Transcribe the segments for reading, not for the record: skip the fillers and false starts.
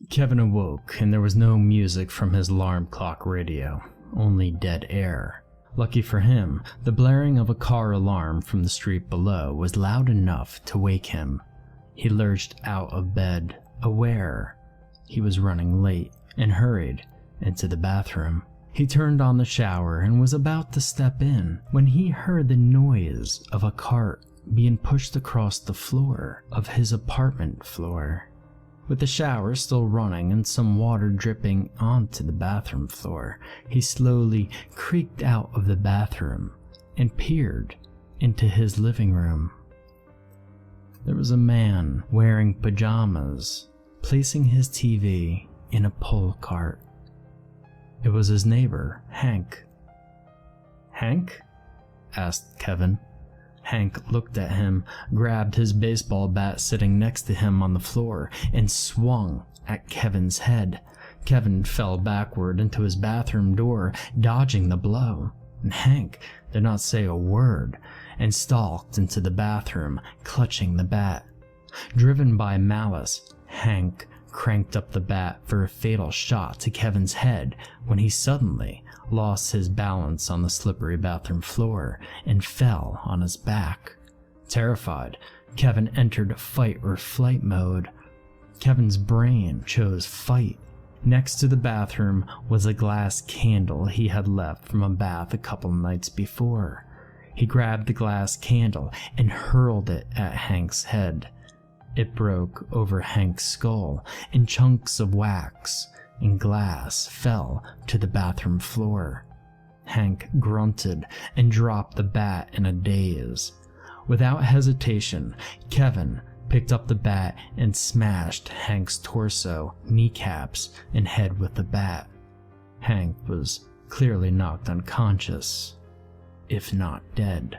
Kevin awoke, and there was no music from his alarm clock radio, only dead air. Lucky for him, the blaring of a car alarm from the street below was loud enough to wake him. He lurched out of bed, aware he was running late, and hurried into the bathroom. He turned on the shower and was about to step in when he heard the noise of a cart being pushed across the floor of his apartment floor. With the shower still running and some water dripping onto the bathroom floor, he slowly creaked out of the bathroom and peered into his living room. There was a man wearing pajamas, placing his TV in a pull cart. It was his neighbor, Hank. "Hank?" asked Kevin. Hank looked at him, grabbed his baseball bat sitting next to him on the floor, and swung at Kevin's head. Kevin fell backward into his bathroom door, dodging the blow. And Hank did not say a word and stalked into the bathroom, clutching the bat. Driven by malice, Hank cranked up the bat for a fatal shot to Kevin's head when he suddenly lost his balance on the slippery bathroom floor and fell on his back. Terrified, Kevin entered fight or flight mode. Kevin's brain chose fight. Next to the bathroom was a glass candle he had left from a bath a couple nights before. He grabbed the glass candle and hurled it at Hank's head. It broke over Hank's skull, and chunks of wax and glass fell to the bathroom floor. Hank grunted and dropped the bat in a daze. Without hesitation, Kevin picked up the bat and smashed Hank's torso, kneecaps, and head with the bat. Hank was clearly knocked unconscious, if not dead.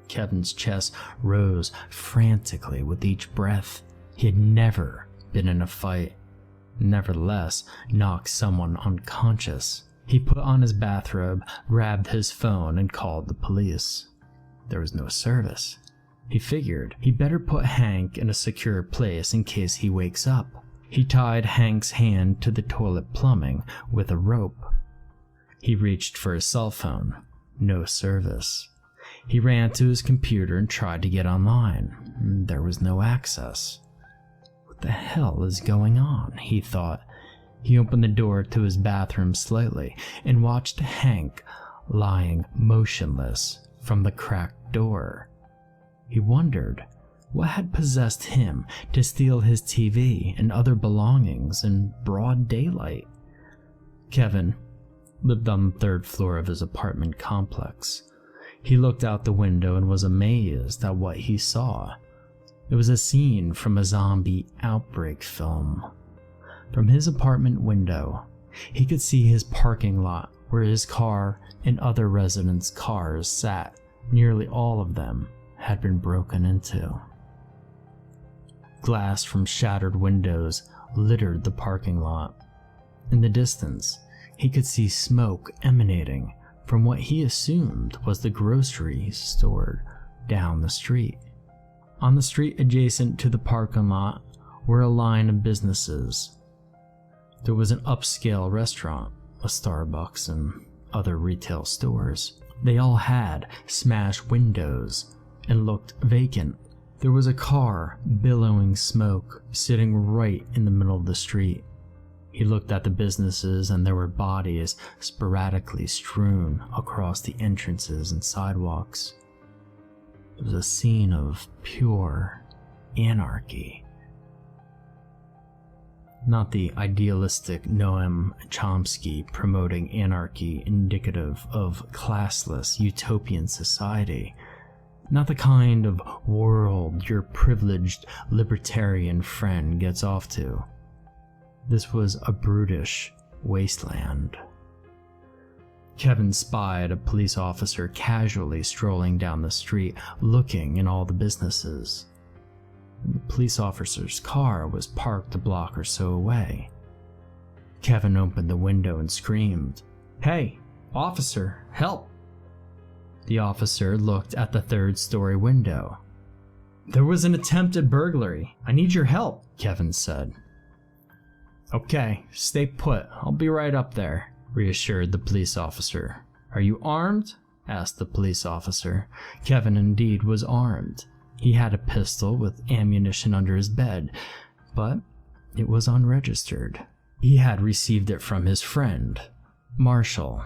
Kevin's chest rose frantically with each breath. He had never been in a fight, nevertheless knocked someone unconscious. He put on his bathrobe, grabbed his phone, and called the police. There was no service. He figured he better put Hank in a secure place in case he wakes up. He tied Hank's hand to the toilet plumbing with a rope. He reached for his cell phone. No service. He ran to his computer and tried to get online. There was no access. What the hell is going on? He thought. He opened the door to his bathroom slightly and watched Hank lying motionless from the cracked door. He wondered what had possessed him to steal his TV and other belongings in broad daylight. Kevin lived on the third floor of his apartment complex. He looked out the window and was amazed at what he saw. It was a scene from a zombie outbreak film. From his apartment window, he could see his parking lot where his car and other residents' cars sat. Nearly all of them had been broken into. Glass from shattered windows littered the parking lot. In the distance, he could see smoke emanating from what he assumed was the grocery store down the street. On the street adjacent to the parking lot were a line of businesses. There was an upscale restaurant, a Starbucks, and other retail stores. They all had smashed windows and looked vacant. There was a car billowing smoke sitting right in the middle of the street. He looked at the businesses and there were bodies sporadically strewn across the entrances and sidewalks. It was a scene of pure anarchy. Not the idealistic Noam Chomsky promoting anarchy indicative of classless utopian society. Not the kind of world your privileged libertarian friend gets off to. This was a brutish wasteland. Kevin spied a police officer casually strolling down the street, looking in all the businesses. The police officer's car was parked a block or so away. Kevin opened the window and screamed, "Hey, officer, help!" The officer looked at the third-story window. "There was an attempted burglary. I need your help," Kevin said. Okay, stay put. I'll be right up there, reassured the police officer. Are you armed? Asked the police officer. Kevin indeed was armed. He had a pistol with ammunition under his bed, but it was unregistered. He had received it from his friend, Marshall.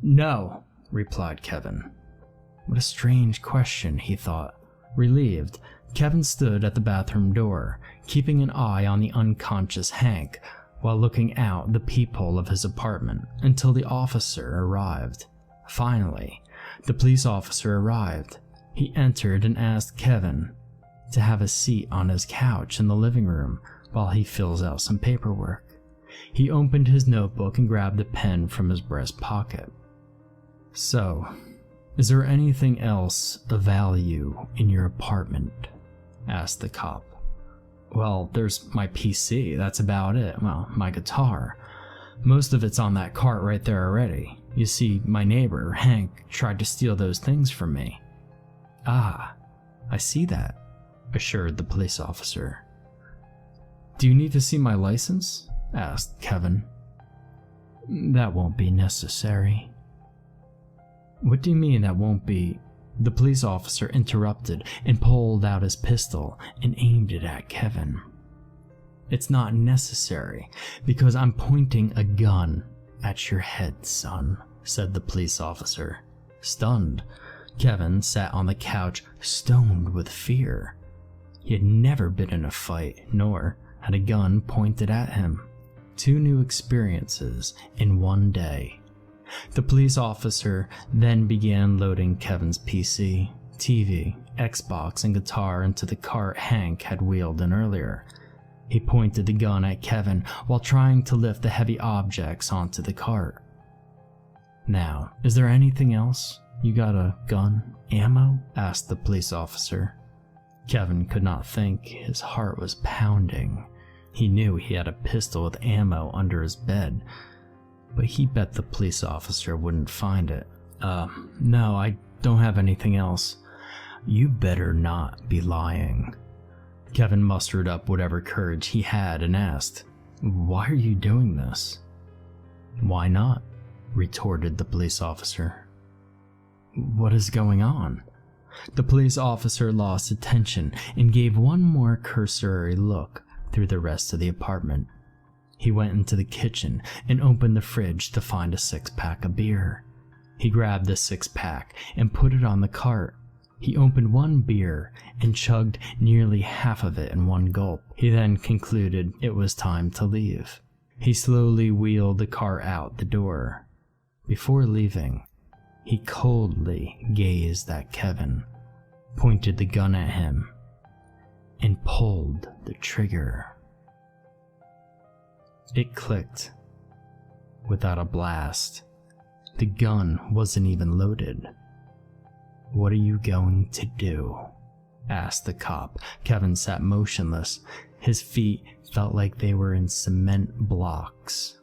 No, replied Kevin. What a strange question, he thought. Relieved, Kevin stood at the bathroom door, keeping an eye on the unconscious Hank while looking out the peephole of his apartment until the officer arrived. Finally, the police officer arrived. He entered and asked Kevin to have a seat on his couch in the living room while he fills out some paperwork. He opened his notebook and grabbed a pen from his breast pocket. So, is there anything else of value in your apartment? Asked the cop. Well, there's my PC, that's about it. Well, my guitar. Most of it's on that cart right there already. You see, my neighbor, Hank, tried to steal those things from me. Ah, I see that, assured the police officer. Do you need to see my license? Asked Kevin. That won't be necessary. What do you mean that won't be? The police officer interrupted and pulled out his pistol and aimed it at Kevin. It's not necessary because I'm pointing a gun at your head, son, said the police officer. Stunned, Kevin sat on the couch, stoned with fear. He had never been in a fight, nor had a gun pointed at him. 2 new experiences in one day. The police officer then began loading Kevin's PC, TV, Xbox, and guitar into the cart Hank had wheeled in earlier. He pointed the gun at Kevin while trying to lift the heavy objects onto the cart. Now, is there anything else? You got a gun? Ammo? Asked the police officer. Kevin could not think. His heart was pounding. He knew he had a pistol with ammo under his bed, but he bet the police officer wouldn't find it. No, I don't have anything else. You better not be lying. Kevin mustered up whatever courage he had and asked, Why are you doing this? Why not? Retorted the police officer. What is going on? The police officer lost attention and gave one more cursory look through the rest of the apartment. He went into the kitchen and opened the fridge to find a 6-pack of beer. He grabbed the 6-pack and put it on the cart. He opened one beer and chugged nearly half of it in one gulp. He then concluded it was time to leave. He slowly wheeled the car out the door. Before leaving, he coldly gazed at Kevin, pointed the gun at him, and pulled the trigger. It clicked. Without a blast. The gun wasn't even loaded. What are you going to do? Asked the cop. Kevin sat motionless. His feet felt like they were in cement blocks.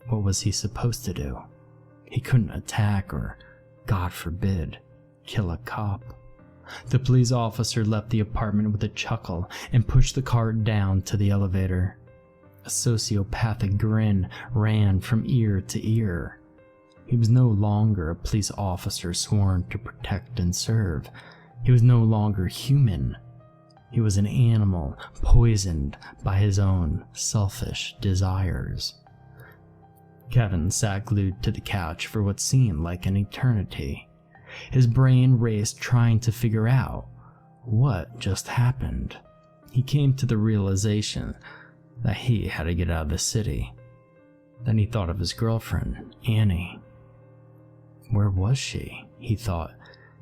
What was he supposed to do? He couldn't attack or, God forbid, kill a cop. The police officer left the apartment with a chuckle and pushed the cart down to the elevator. A sociopathic grin ran from ear to ear. He was no longer a police officer sworn to protect and serve. He was no longer human. He was an animal poisoned by his own selfish desires. Kevin sat glued to the couch for what seemed like an eternity. His brain raced trying to figure out what just happened. He came to the realization that he had to get out of the city. Then he thought of his girlfriend, Annie. Where was she? He thought.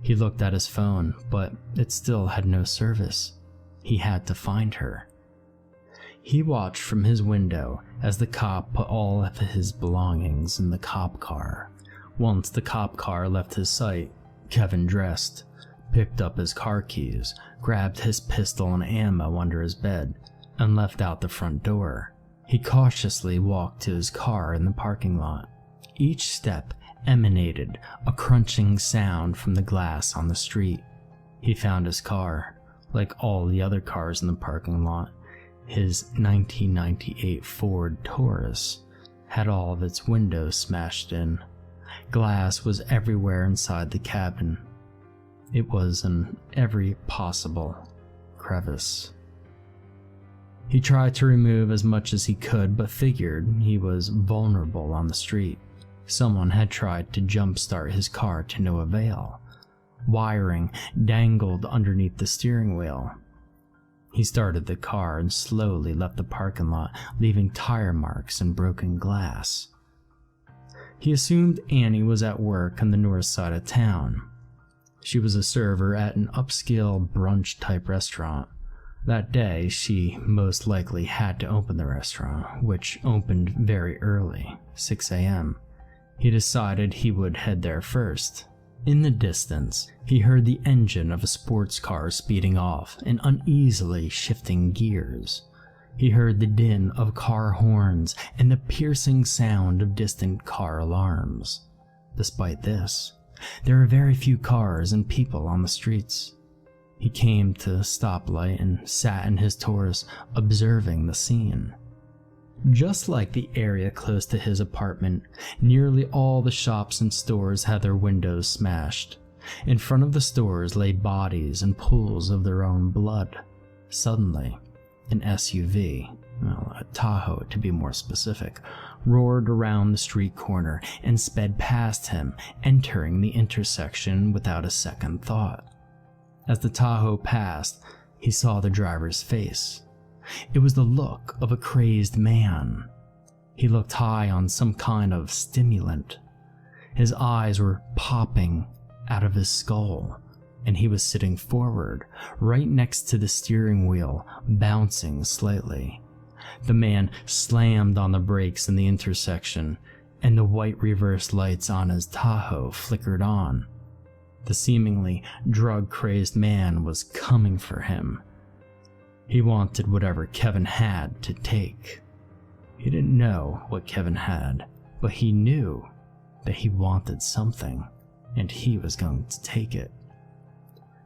He looked at his phone, but it still had no service. He had to find her. He watched from his window as the cop put all of his belongings in the cop car. Once the cop car left his sight, Kevin dressed, picked up his car keys, grabbed his pistol and ammo under his bed, and left out the front door. He cautiously walked to his car in the parking lot. Each step emanated a crunching sound from the glass on the street. He found his car, like all the other cars in the parking lot, His 1998 Ford Taurus had all of its windows smashed in. Glass was everywhere inside the cabin. It was in every possible crevice. He tried to remove as much as he could, but figured he was vulnerable on the street. Someone had tried to jumpstart his car to no avail. Wiring dangled underneath the steering wheel. He started the car and slowly left the parking lot, leaving tire marks and broken glass. He assumed Annie was at work on the north side of town. She was a server at an upscale brunch-type restaurant. That day, she most likely had to open the restaurant, which opened very early, 6 a.m. He decided he would head there first. In the distance, he heard the engine of a sports car speeding off and uneasily shifting gears. He heard the din of car horns and the piercing sound of distant car alarms. Despite this, there were very few cars and people on the streets. He came to a stoplight and sat in his Taurus, observing the scene. Just like the area close to his apartment, nearly all the shops and stores had their windows smashed. In front of the stores lay bodies and pools of their own blood. Suddenly, an SUV, a Tahoe to be more specific, roared around the street corner and sped past him, entering the intersection without a second thought. As the Tahoe passed, he saw the driver's face. It was the look of a crazed man. He looked high on some kind of stimulant. His eyes were popping out of his skull, and he was sitting forward, right next to the steering wheel, bouncing slightly. The man slammed on the brakes in the intersection, and the white reverse lights on his Tahoe flickered on. The seemingly drug-crazed man was coming for him. He wanted whatever Kevin had to take. He didn't know what Kevin had, but he knew that he wanted something, and he was going to take it.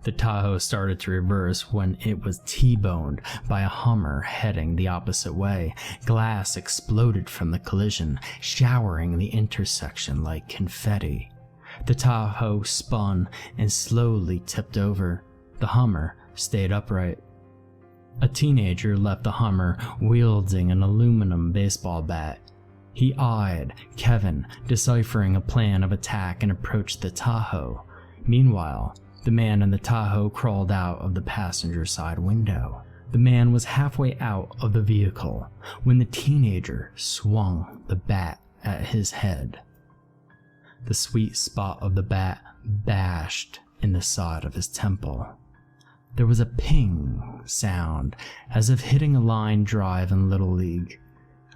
The Tahoe started to reverse when it was T-boned by a Hummer heading the opposite way. Glass exploded from the collision, showering the intersection like confetti. The Tahoe spun and slowly tipped over. The Hummer stayed upright. A teenager left the Hummer wielding an aluminum baseball bat. He eyed Kevin, deciphering a plan of attack, and approached the Tahoe. Meanwhile, the man in the Tahoe crawled out of the passenger side window. The man was halfway out of the vehicle when the teenager swung the bat at his head. The sweet spot of the bat bashed in the side of his temple. There was a ping sound, as if hitting a line drive in Little League.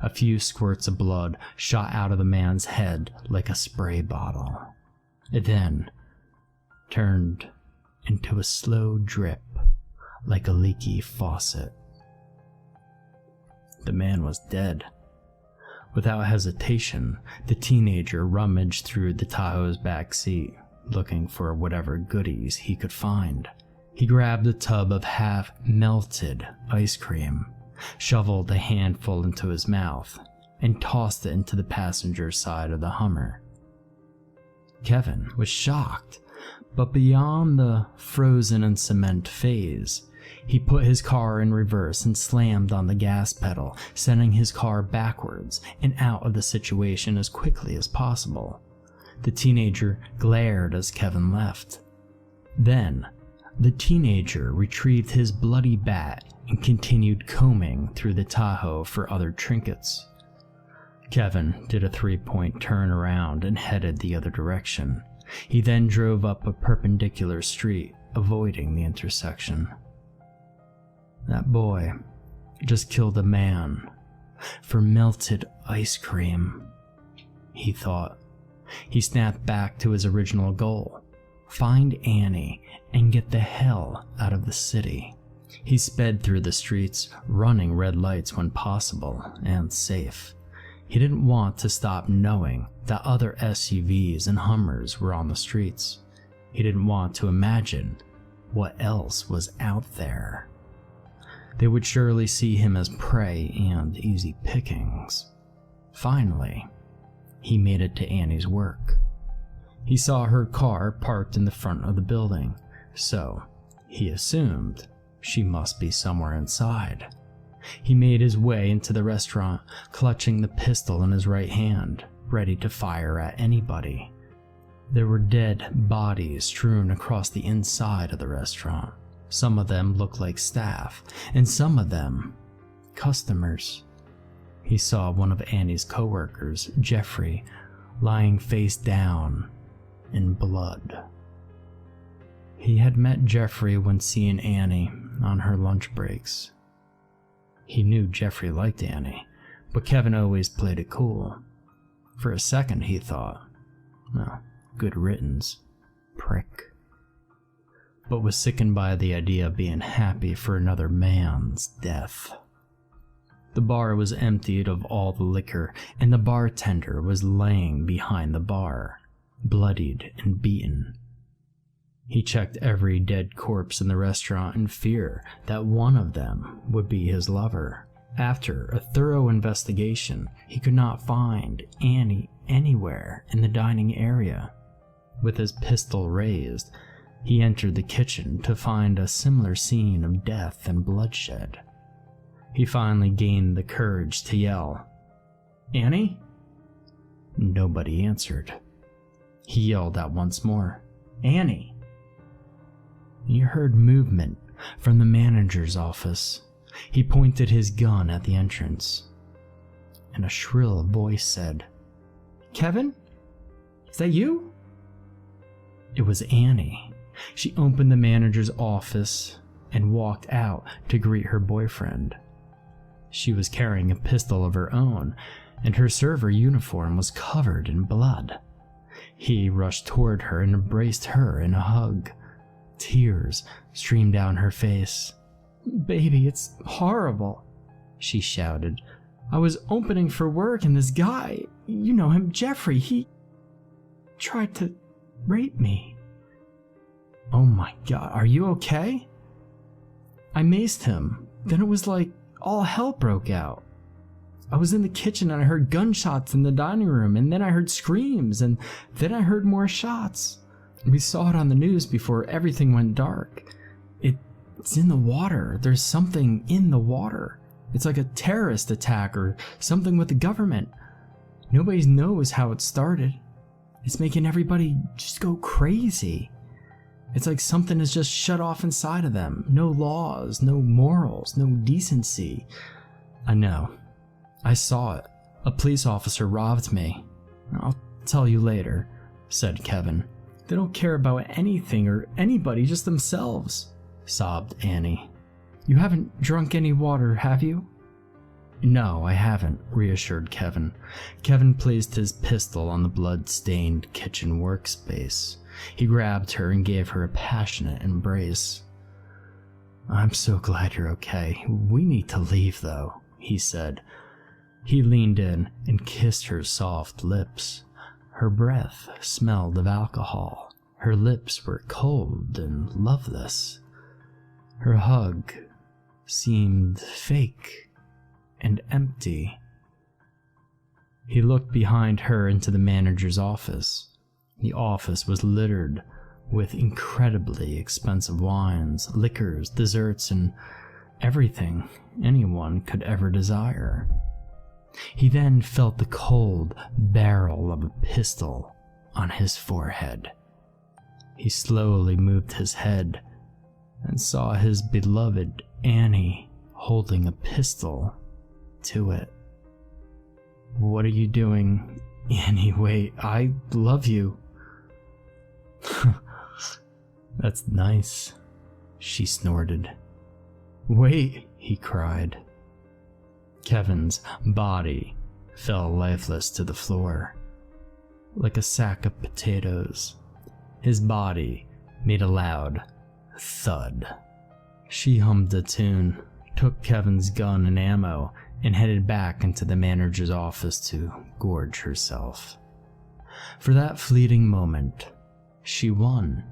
A few squirts of blood shot out of the man's head like a spray bottle. It then turned into a slow drip like a leaky faucet. The man was dead. Without hesitation, the teenager rummaged through the Tahoe's back seat, looking for whatever goodies he could find. He grabbed a tub of half-melted ice cream, shoveled a handful into his mouth, and tossed it into the passenger side of the Hummer. Kevin was shocked, but beyond the frozen in cement phase, he put his car in reverse and slammed on the gas pedal, sending his car backwards and out of the situation as quickly as possible. The teenager glared as Kevin left. Then, the teenager retrieved his bloody bat and continued combing through the Tahoe for other trinkets. Kevin did a 3-point turn around and headed the other direction. He then drove up a perpendicular street, avoiding the intersection. That boy just killed a man for melted ice cream, he thought. He snapped back to his original goal: find Annie and get the hell out of the city. He sped through the streets, running red lights when possible and safe. He didn't want to stop knowing that other SUVs and Hummers were on the streets. He didn't want to imagine what else was out there. They would surely see him as prey and easy pickings. Finally, he made it to Annie's work. He saw her car parked in the front of the building, so he assumed she must be somewhere inside. He made his way into the restaurant, clutching the pistol in his right hand, ready to fire at anybody. There were dead bodies strewn across the inside of the restaurant. Some of them looked like staff, and some of them customers. He saw one of Annie's coworkers, Jeffrey, lying face down in blood. He had met Jeffrey when seeing Annie on her lunch breaks. He knew Jeffrey liked Annie, but Kevin always played it cool. For a second he thought, well, good riddance, prick. But was sickened by the idea of being happy for another man's death. The bar was emptied of all the liquor, and the bartender was laying behind the bar, bloodied and beaten. He checked every dead corpse in the restaurant in fear that one of them would be his lover. After a thorough investigation, he could not find Annie anywhere in the dining area. With his pistol raised, he entered the kitchen to find a similar scene of death and bloodshed. He finally gained the courage to yell, "Annie?" Nobody answered. He yelled out once more, "Annie!" He heard movement from the manager's office. He pointed his gun at the entrance, and a shrill voice said, "Kevin? Is that you?" It was Annie. She opened the manager's office and walked out to greet her boyfriend. She was carrying a pistol of her own, and her server uniform was covered in blood. He rushed toward her and embraced her in a hug. Tears streamed down her face. "Baby, it's horrible," she shouted. "I was opening for work and this guy, you know him, Jeffrey, he tried to rape me." "Oh my God, are you okay?" "I maced him. Then it was like all hell broke out. I was in the kitchen and I heard gunshots in the dining room, and then I heard screams, and then I heard more shots. We saw it on the news before everything went dark. It's in the water. There's something in the water. It's like a terrorist attack or something with the government. Nobody knows how it started. It's making everybody just go crazy. It's like something is just shut off inside of them. No laws, no morals, no decency." "I know. I saw it. A police officer robbed me. I'll tell you later," said Kevin. "They don't care about anything or anybody, just themselves," sobbed Annie. "You haven't drunk any water, have you?" "No, I haven't," reassured Kevin. Kevin placed his pistol on the blood-stained kitchen workspace. He grabbed her and gave her a passionate embrace. "I'm so glad you're okay. We need to leave, though," he said. He leaned in and kissed her soft lips. Her breath smelled of alcohol. Her lips were cold and loveless. Her hug seemed fake and empty. He looked behind her into the manager's office. The office was littered with incredibly expensive wines, liquors, desserts, and everything anyone could ever desire. He then felt the cold barrel of a pistol on his forehead. He slowly moved his head and saw his beloved Annie holding a pistol to it. "What are you doing, Annie? Wait, I love you." "That's nice," she snorted. "Wait," he cried. Kevin's body fell lifeless to the floor, like a sack of potatoes. His body made a loud thud. She hummed a tune, took Kevin's gun and ammo, and headed back into the manager's office to gorge herself. For that fleeting moment, she won.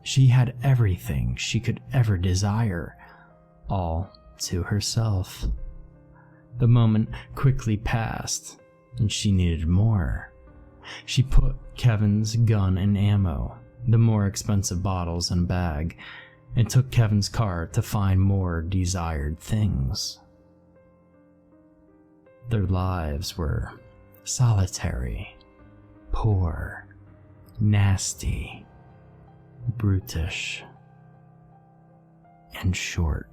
She had everything she could ever desire, all to herself. The moment quickly passed, and she needed more. She put Kevin's gun and ammo, the more expensive bottles in a bag, and took Kevin's car to find more desired things. Their lives were solitary, poor, nasty, brutish, and short.